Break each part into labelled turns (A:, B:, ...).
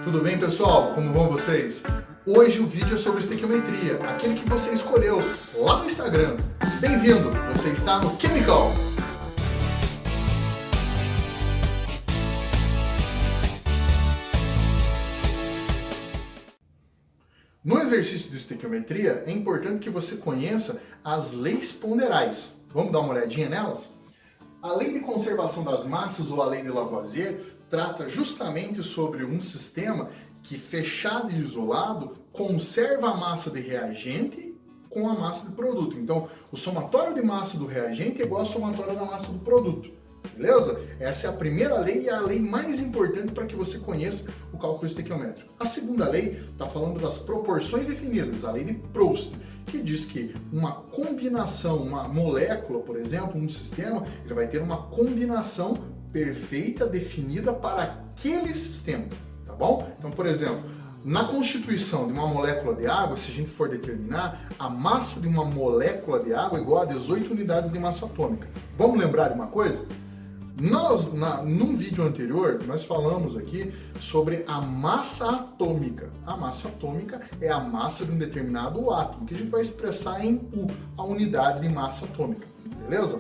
A: Tudo bem, pessoal? Como vão vocês? Hoje o vídeo é sobre estequiometria, aquele que você escolheu lá no Instagram. Bem-vindo! Você está no Chemical! No exercício de estequiometria, é importante que você conheça as leis ponderais. Vamos dar uma olhadinha nelas? A lei de conservação das massas, ou a lei de Lavoisier, trata justamente sobre um sistema que, fechado e isolado, conserva a massa de reagente com a massa de produto. Então, o somatório de massa do reagente é igual ao somatório da massa do produto. Beleza? Essa é a primeira lei e é a lei mais importante para que você conheça o cálculo estequiométrico. A segunda lei está falando das proporções definidas, a lei de Proust, que diz que uma combinação, uma molécula, por exemplo, um sistema, ele vai ter uma combinação perfeita definida para aquele sistema, tá bom? Então, por exemplo, na constituição de uma molécula de água, se a gente for determinar, a massa de uma molécula de água é igual a 18 unidades de massa atômica. Vamos lembrar de uma coisa? Num vídeo anterior, nós falamos aqui sobre a massa atômica. A massa atômica é a massa de um determinado átomo, que a gente vai expressar em U, a unidade de massa atômica, beleza?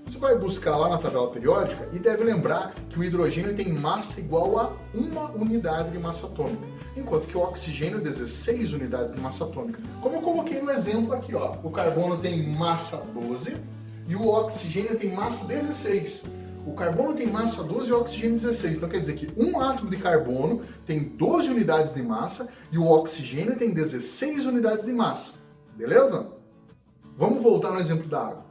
A: Você vai buscar lá na tabela periódica e deve lembrar que o hidrogênio tem massa igual a 1 unidade de massa atômica, enquanto que o oxigênio 16 unidades de massa atômica. Como eu coloquei no exemplo aqui, ó, o carbono tem massa 12 e o oxigênio tem massa 16. O carbono tem massa 12 e o oxigênio 16. Então quer dizer que um átomo de carbono tem 12 unidades de massa e o oxigênio tem 16 unidades de massa. Beleza? Vamos voltar no exemplo da água.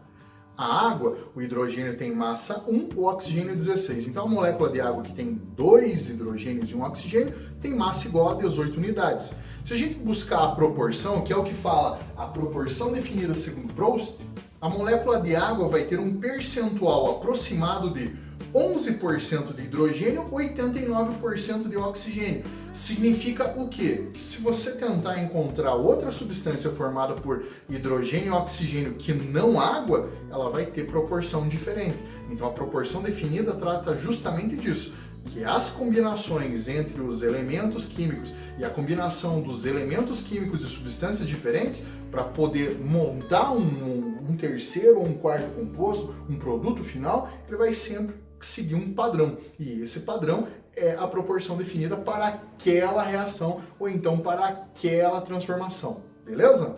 A: A água, o hidrogênio tem massa 1, o oxigênio 16. Então a molécula de água que tem 2 hidrogênios e um oxigênio tem massa igual a 18 unidades. Se a gente buscar a proporção, que é o que fala a proporção definida segundo Proust, a molécula de água vai ter um percentual aproximado de 11% de hidrogênio, 89% de oxigênio. Significa o quê? Que se você tentar encontrar outra substância formada por hidrogênio e oxigênio que não água, ela vai ter proporção diferente. Então a proporção definida trata justamente disso, que as combinações entre os elementos químicos e a combinação dos elementos químicos de substâncias diferentes para poder montar um terceiro ou um quarto composto, um produto final, ele vai sempre seguir um padrão. E esse padrão é a proporção definida para aquela reação ou então para aquela transformação. Beleza?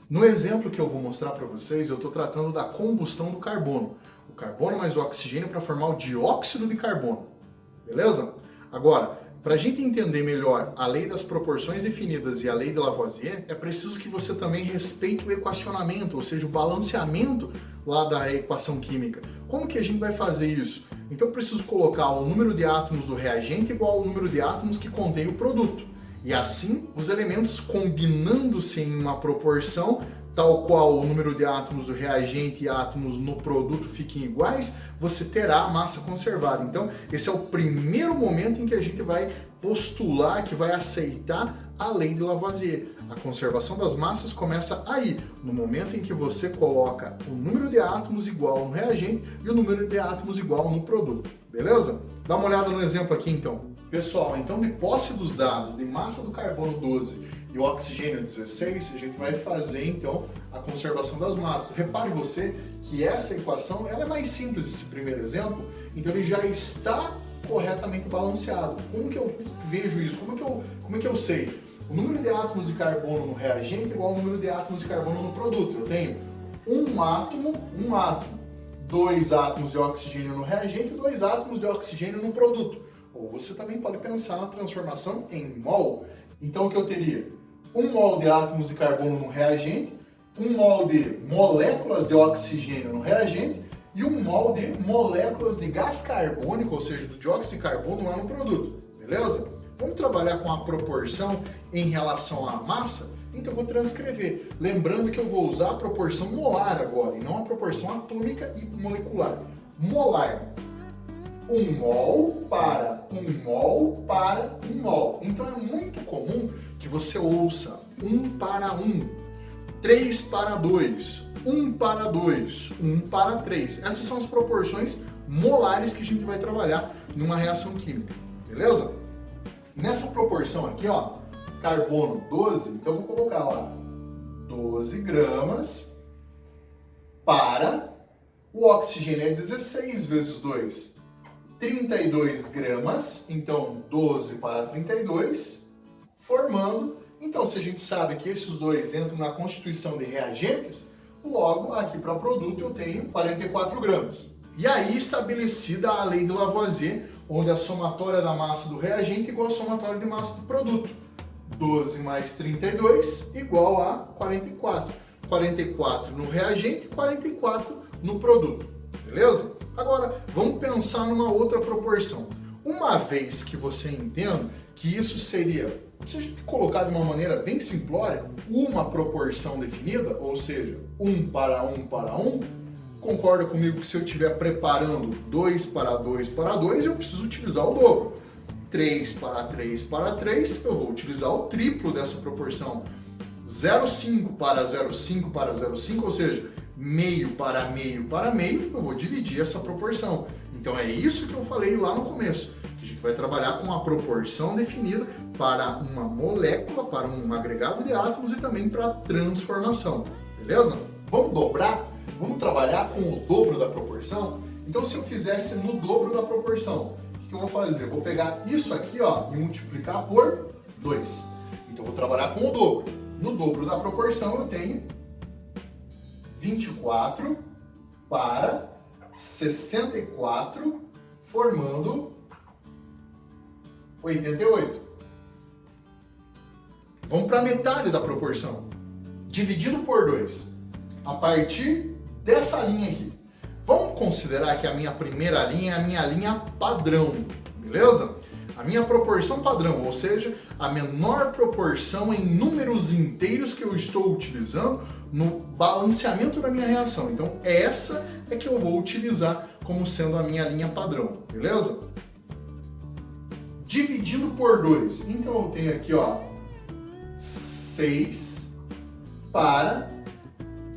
A: No exemplo que eu vou mostrar para vocês, eu estou tratando da combustão do carbono. O carbono mais o oxigênio para formar o dióxido de carbono. Beleza? Agora, para a gente entender melhor a lei das proporções definidas e a lei de Lavoisier, é preciso que você também respeite o equacionamento, ou seja, o balanceamento lá da equação química. Como que a gente vai fazer isso? Então eu preciso colocar o número de átomos do reagente igual ao número de átomos que contém o produto. E assim, os elementos combinando-se em uma proporção tal qual o número de átomos do reagente e átomos no produto fiquem iguais, você terá a massa conservada. Então, esse é o primeiro momento em que a gente vai postular, que vai aceitar a lei de Lavoisier. A conservação das massas começa aí, no momento em que você coloca o número de átomos igual no reagente e o número de átomos igual no produto. Beleza? Dá uma olhada no exemplo aqui, então. Pessoal, então de posse dos dados de massa do carbono 12 e o oxigênio 16, a gente vai fazer então a conservação das massas. Repare você que essa equação ela é mais simples, esse primeiro exemplo, então ele já está corretamente balanceado. Como que eu vejo isso? Como é que eu sei? O número de átomos de carbono no reagente é igual ao número de átomos de carbono no produto. Eu tenho um átomo, 2 átomos de oxigênio no reagente e 2 átomos de oxigênio no produto. Ou você também pode pensar na transformação em mol. Então o que eu teria? 1 mol de átomos de carbono no reagente, 1 mol de moléculas de oxigênio no reagente e 1 mol de moléculas de gás carbônico, ou seja, do dióxido de carbono lá no produto. Beleza? Vamos trabalhar com a proporção em relação à massa? Então eu vou transcrever. Lembrando que eu vou usar a proporção molar agora, e não a proporção atômica e molecular. Molar. 1 mol para 1 mol para 1 mol. Então é muito comum que você ouça 1 para 1, 3 para 2, 1 para 2, 1 para 3. Essas são as proporções molares que a gente vai trabalhar numa reação química, beleza? Nessa proporção aqui, ó, carbono 12, então eu vou colocar lá 12 gramas para o oxigênio é 16 vezes 2, 32 gramas, então 12 para 32, formando. Então, se a gente sabe que esses dois entram na constituição de reagentes, logo aqui para produto eu tenho 44 gramas. E aí estabelecida a lei de Lavoisier, onde a somatória da massa do reagente é igual à somatória de massa do produto. 12 mais 32 igual a 44. 44 no reagente e 44 no produto. Beleza? Agora, vamos pensar numa outra proporção. Uma vez que você entenda que isso seria, se a gente colocar de uma maneira bem simplória, uma proporção definida, ou seja, 1 para 1 para 1, concorda comigo que se eu estiver preparando 2 para 2 para 2, eu preciso utilizar o dobro. 3 para 3 para 3, eu vou utilizar o triplo dessa proporção. 0,5 para 0,5 para 0,5, ou seja, meio para meio para meio, eu vou dividir essa proporção. Então é isso que eu falei lá no começo, que a gente vai trabalhar com uma proporção definida para uma molécula, para um agregado de átomos e também para transformação, beleza? Vamos dobrar? Vamos trabalhar com o dobro da proporção? Então se eu fizesse no dobro da proporção, o que eu vou fazer? Eu vou pegar isso aqui, ó, e multiplicar por 2. Então eu vou trabalhar com o dobro. No dobro da proporção eu tenho 24 para 64, formando 88. Vamos para a metade da proporção, dividido por 2. A partir dessa linha aqui. Vamos considerar que a minha primeira linha é a minha linha padrão, beleza? A minha proporção padrão, ou seja, a menor proporção em números inteiros que eu estou utilizando no balanceamento da minha reação. Então, essa é que eu vou utilizar como sendo a minha linha padrão, beleza? Dividindo por 2. Então, eu tenho aqui, ó, 6 para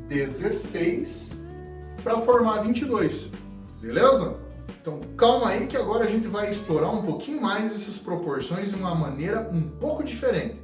A: 16 para formar 22, beleza? Então, calma aí que agora a gente vai explorar um pouquinho mais essas proporções de uma maneira um pouco diferente.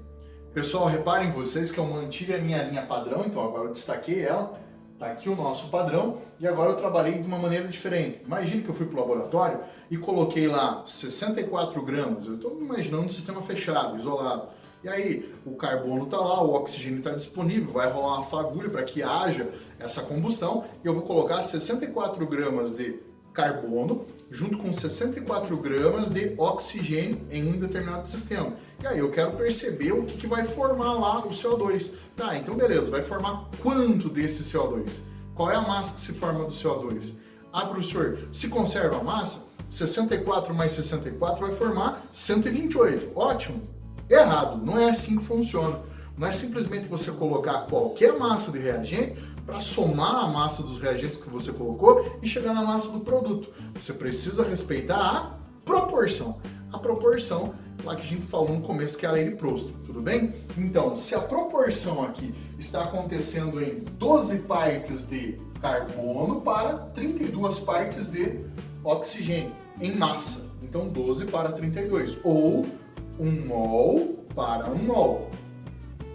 A: Pessoal, reparem vocês que eu mantive a minha linha padrão, então agora eu destaquei ela, tá aqui o nosso padrão, e agora eu trabalhei de uma maneira diferente. Imagine que eu fui para o laboratório e coloquei lá 64 gramas, eu estou imaginando um sistema fechado, isolado. E aí, o carbono está lá, o oxigênio está disponível, vai rolar uma fagulha para que haja essa combustão, e eu vou colocar 64 gramas de carbono junto com 64 gramas de oxigênio em um determinado sistema. E aí eu quero perceber o que vai formar lá o CO2. Tá, então beleza, vai formar quanto desse CO2? Qual é a massa que se forma do CO2? Ah, professor, se conserva a massa, 64 mais 64 vai formar 128. Ótimo. Errado, não é assim que funciona. Não é simplesmente você colocar qualquer massa de reagente para somar a massa dos reagentes que você colocou e chegar na massa do produto. Você precisa respeitar a proporção. A proporção, lá que a gente falou no começo, que é a lei de Proust, tudo bem? Então, se a proporção aqui está acontecendo em 12 partes de carbono para 32 partes de oxigênio, em massa. Então, 12 para 32, ou 1 mol para 1 mol.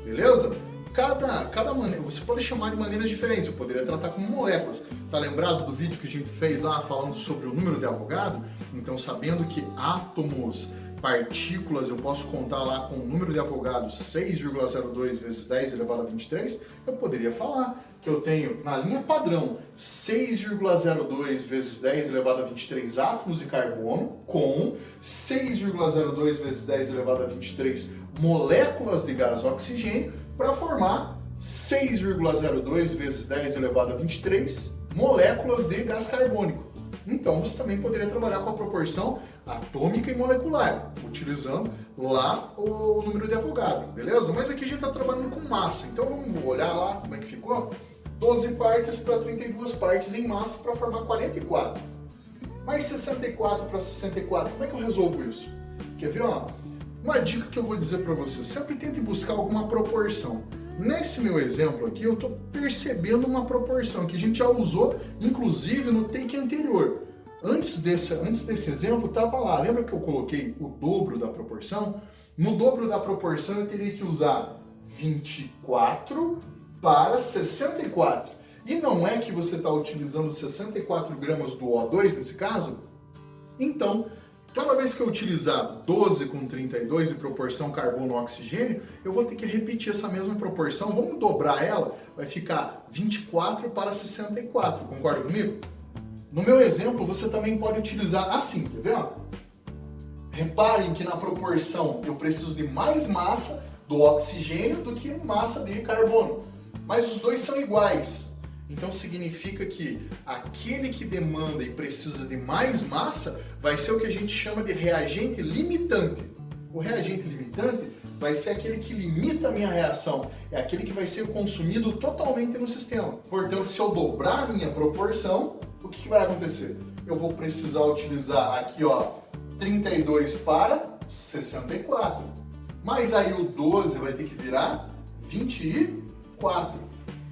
A: Beleza? Cada maneira, você pode chamar de maneiras diferentes, eu poderia tratar como moléculas. Tá lembrado do vídeo que a gente fez lá falando sobre o número de Avogadro? Então, sabendo que átomos, partículas, eu posso contar lá com o número de Avogadro 6,02 vezes 10 elevado a 23, eu poderia falar que eu tenho na linha padrão 6,02 vezes 10 elevado a 23 átomos de carbono com 6,02 vezes 10 elevado a 23 moléculas de gás oxigênio para formar 6,02 vezes 10 elevado a 23 moléculas de gás carbônico. Então você também poderia trabalhar com a proporção atômica e molecular, utilizando lá o número de Avogadro, beleza? Mas aqui a gente está trabalhando com massa, então vamos olhar lá como é que ficou. 12 partes para 32 partes em massa para formar 44. Mais 64 para 64, como é que eu resolvo isso? Quer ver, ó? Uma dica que eu vou dizer para você, sempre tente buscar alguma proporção. Nesse meu exemplo aqui, eu estou percebendo uma proporção que a gente já usou, inclusive, no take anterior. Antes desse exemplo, estava lá. Lembra que eu coloquei o dobro da proporção? No dobro da proporção, eu teria que usar 24 para 64. E não é que você está utilizando 64 gramas do O2 nesse caso? Então, toda vez que eu utilizar 12 com 32 de proporção carbono-oxigênio, eu vou ter que repetir essa mesma proporção. Vamos dobrar ela, vai ficar 24 para 64. Concorda comigo? No meu exemplo, você também pode utilizar assim, quer ver? Reparem que na proporção eu preciso de mais massa do oxigênio do que massa de carbono. Mas os dois são iguais. Então significa que aquele que demanda e precisa de mais massa vai ser o que a gente chama de reagente limitante. O reagente limitante vai ser aquele que limita a minha reação, é aquele que vai ser consumido totalmente no sistema. Portanto, se eu dobrar a minha proporção, o que vai acontecer? Eu vou precisar utilizar aqui, 32 para 64. Mas aí o 12 vai ter que virar 24.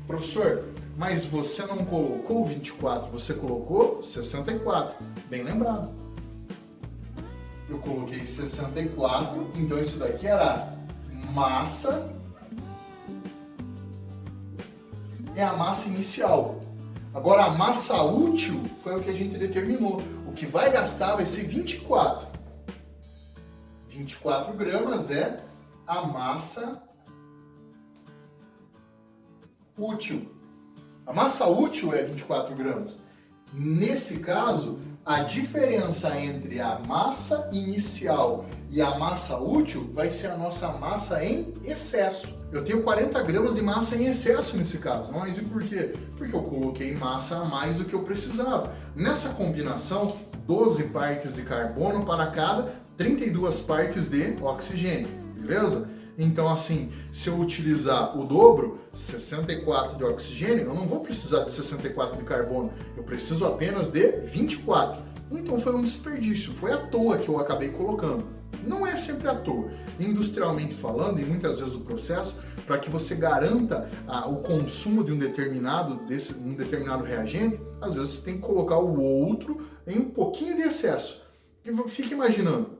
A: Professor, mas você não colocou 24, você colocou 64. Bem lembrado. Eu coloquei 64, então isso daqui era massa. É a massa inicial. Agora a massa útil foi o que a gente determinou. O que vai gastar vai ser 24. 24 gramas é a massa útil. A massa útil é 24 gramas. Nesse caso, a diferença entre a massa inicial e a massa útil vai ser a nossa massa em excesso. Eu tenho 40 gramas de massa em excesso nesse caso. Mas e por quê? Porque eu coloquei massa a mais do que eu precisava. Nessa combinação, 12 partes de carbono para cada 32 partes de oxigênio. Beleza? Então, assim, se eu utilizar o dobro, 64 de oxigênio, eu não vou precisar de 64 de carbono, eu preciso apenas de 24. Então foi um desperdício, foi à toa que eu acabei colocando. Não é sempre à toa. Industrialmente falando, e muitas vezes o processo, para que você garanta o consumo de um determinado reagente, às vezes você tem que colocar o outro em um pouquinho de excesso. E fica imaginando,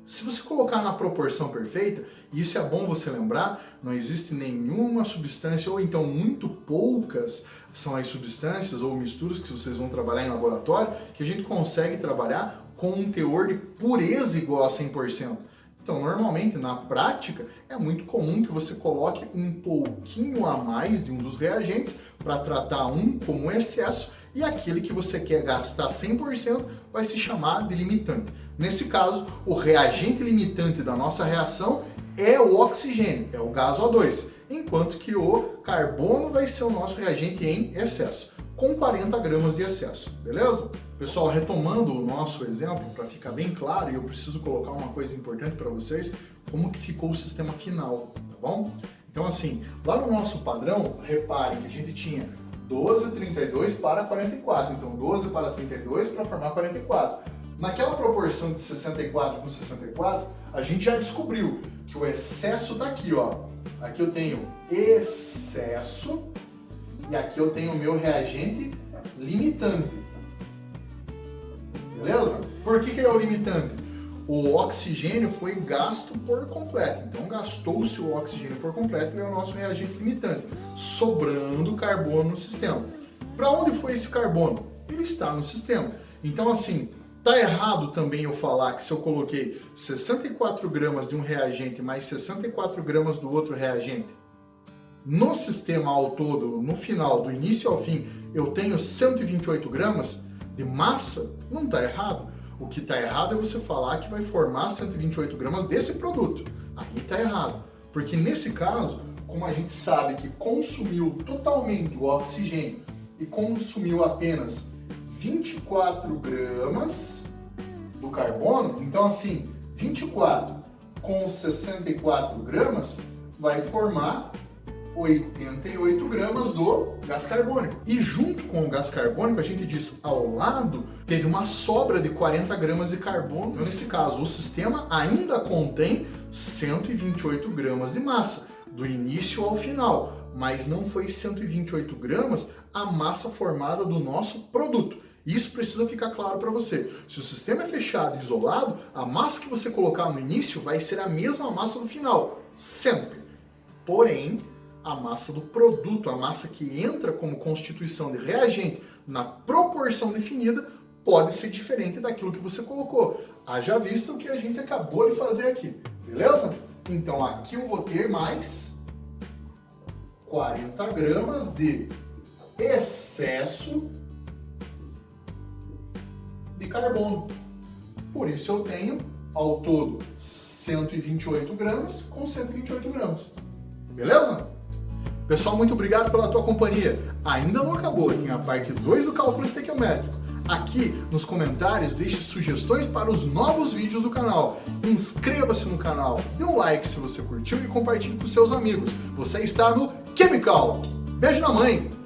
A: se você colocar na proporção perfeita, e isso é bom você lembrar, não existe nenhuma substância, ou então muito poucas são as substâncias ou misturas que vocês vão trabalhar em laboratório, que a gente consegue trabalhar com um teor de pureza igual a 100%. Então, normalmente, na prática, é muito comum que você coloque um pouquinho a mais de um dos reagentes para tratar um como excesso, e aquele que você quer gastar 100% vai se chamar de limitante. Nesse caso, o reagente limitante da nossa reação é o oxigênio, é o gás O2, enquanto que o carbono vai ser o nosso reagente em excesso, com 40 gramas de excesso, beleza? Pessoal, retomando o nosso exemplo, para ficar bem claro, e eu preciso colocar uma coisa importante para vocês, como que ficou o sistema final, tá bom? Então assim, lá no nosso padrão, reparem que a gente tinha 12, 32 para 44, então 12 para 32 para formar 44. Naquela proporção de 64 com 64, a gente já descobriu que o excesso está aqui, Aqui eu tenho excesso e aqui eu tenho o meu reagente limitante. Beleza? Por que ele é o limitante? O oxigênio foi gasto por completo. Então gastou-se o oxigênio por completo e é o nosso reagente limitante, sobrando carbono no sistema. Para onde foi esse carbono? Ele está no sistema. Então assim, tá errado também eu falar que se eu coloquei 64 gramas de um reagente mais 64 gramas do outro reagente, no sistema ao todo, no final, do início ao fim, eu tenho 128 gramas de massa? Não tá errado. O que tá errado é você falar que vai formar 128 gramas desse produto. Aí tá errado. Porque nesse caso, como a gente sabe que consumiu totalmente o oxigênio e consumiu apenas 24 gramas do carbono, então assim, 24 com 64 gramas vai formar 88 gramas do gás carbônico. E junto com o gás carbônico, a gente diz, ao lado, teve uma sobra de 40 gramas de carbono. Então, nesse caso, o sistema ainda contém 128 gramas de massa, do início ao final, mas não foi 128 gramas a massa formada do nosso produto. Isso precisa ficar claro para você. Se o sistema é fechado e isolado, a massa que você colocar no início vai ser a mesma massa no final, sempre. Porém, a massa do produto, a massa que entra como constituição de reagente na proporção definida, pode ser diferente daquilo que você colocou. Haja vista o que a gente acabou de fazer aqui, beleza? Então aqui eu vou ter mais 40 gramas de excesso de carbono. Por isso eu tenho, ao todo, 128 gramas com 128 gramas. Beleza? Pessoal, muito obrigado pela tua companhia. Ainda não acabou, tem a parte 2 do cálculo estequiométrico. Aqui nos comentários deixe sugestões para os novos vídeos do canal. Inscreva-se no canal, dê um like se você curtiu e compartilhe com seus amigos. Você está no Chemical. Beijo na mãe!